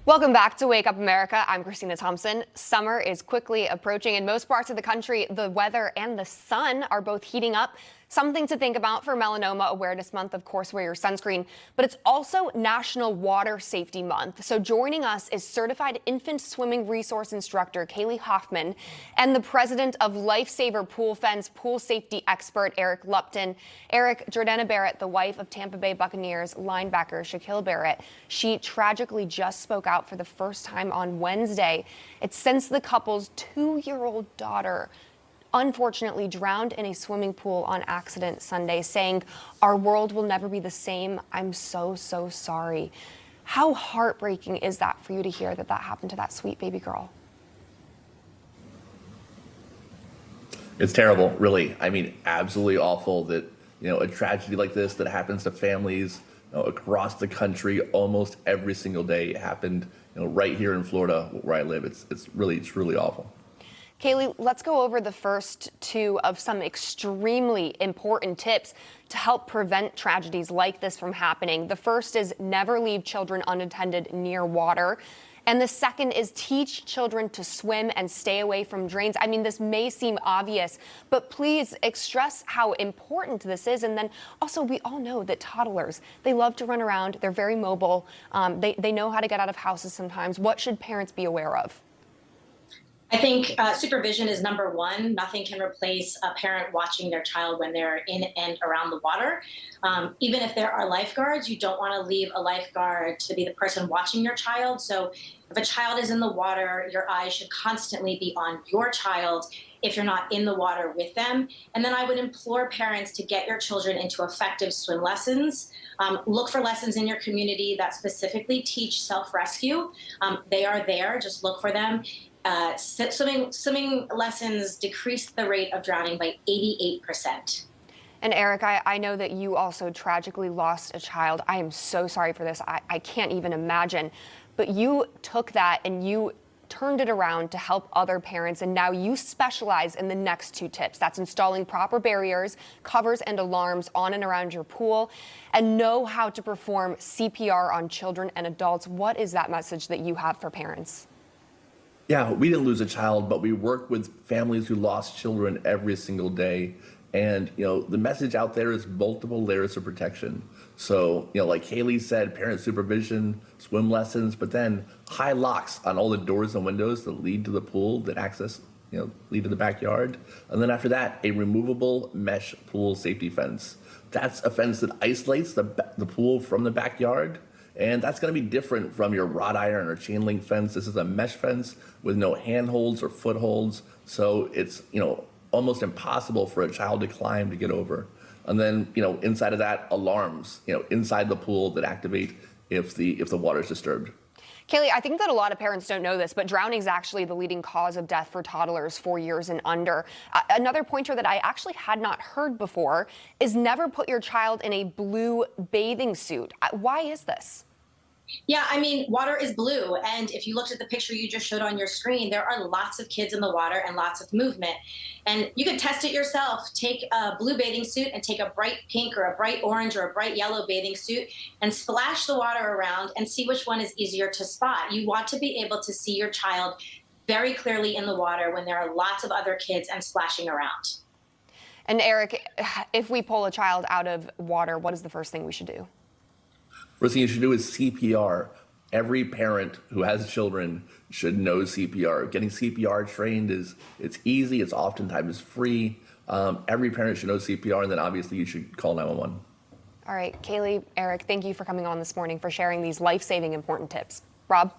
Welcome back to Wake Up America. I'm Christina Thompson. Summer is quickly approaching. In most parts of the country, the weather and the sun are both heating up. Something to think about for Melanoma Awareness Month. Of course, wear your sunscreen, but it's also National Water Safety Month. So joining us is certified infant swimming resource instructor Kaley Hoffman and the president of Lifesaver Pool Fence pool safety expert Eric Lupton. Eric, Jordana Barrett, the wife of Tampa Bay Buccaneers linebacker Shaquil Barrett, she tragically just spoke out for the first time on Wednesday. It's since the couple's 2-year-old daughter unfortunately drowned in a swimming pool on accident Sunday, saying, "Our world will never be the same. I'm so sorry." How heartbreaking is that for you to hear that happened to that sweet baby girl? It's terrible, really. I mean, absolutely awful that, a tragedy like this that happens to families, across the country almost every single day. It happened, right here in Florida where I live. It's really truly awful. Kaley, let's go over the first two of some extremely important tips to help prevent tragedies like this from happening. The first is never leave children unattended near water. And the second is teach children to swim and stay away from drains. I mean, this may seem obvious, but please stress how important this is. And then also, we all know that toddlers, they love to run around. They're very mobile. They know how to get out of houses sometimes. What should parents be aware of? I think supervision is number one. Nothing can replace a parent watching their child when they're in and around the water. Even if there are lifeguards, you don't want to leave a lifeguard to be the person watching your child. So if a child is in the water, your eyes should constantly be on your child if you're not in the water with them. And then I would implore parents to get your children into effective swim lessons. Look for lessons in your community that specifically teach self-rescue. They are there, just look for them. Swimming lessons decrease the rate of drowning by 88%. And Eric, I know that you also tragically lost a child. I am so sorry for this. I can't even imagine. But you took that and you turned it around to help other parents, and now you specialize in the next two tips. That's installing proper barriers, covers, and alarms on and around your pool, and know how to perform CPR on children and adults. What is that message that you have for parents? Yeah, we didn't lose a child, but we work with families who lost children every single day. And, the message out there is multiple layers of protection. So, like Kaley said, parent supervision, swim lessons, but then high locks on all the doors and windows that lead to the pool, that access, lead to the backyard. And then after that, a removable mesh pool safety fence. That's a fence that isolates the pool from the backyard. And that's going to be different from your wrought iron or chain link fence. This is a mesh fence with no handholds or footholds. So it's, almost impossible for a child to climb to get over. And then, inside of that, alarms, inside the pool that activate if the water is disturbed. Kaley, I think that a lot of parents don't know this, but drowning is actually the leading cause of death for toddlers 4 years and under. Another pointer that I actually had not heard before is never put your child in a blue bathing suit. Why is this? Yeah, I mean, water is blue. And if you looked at the picture you just showed on your screen, there are lots of kids in the water and lots of movement. And you can test it yourself. Take a blue bathing suit and take a bright pink or a bright orange or a bright yellow bathing suit and splash the water around and see which one is easier to spot. You want to be able to see your child very clearly in the water when there are lots of other kids and splashing around. And Eric, if we pull a child out of water, what is the first thing we should do? First thing you should do is CPR. Every parent who has children should know CPR. Getting CPR trained it's easy. It's oftentimes free. Every parent should know CPR, and then obviously you should call 911. All right, Kaley, Eric, thank you for coming on this morning, for sharing these life-saving important tips. Rob?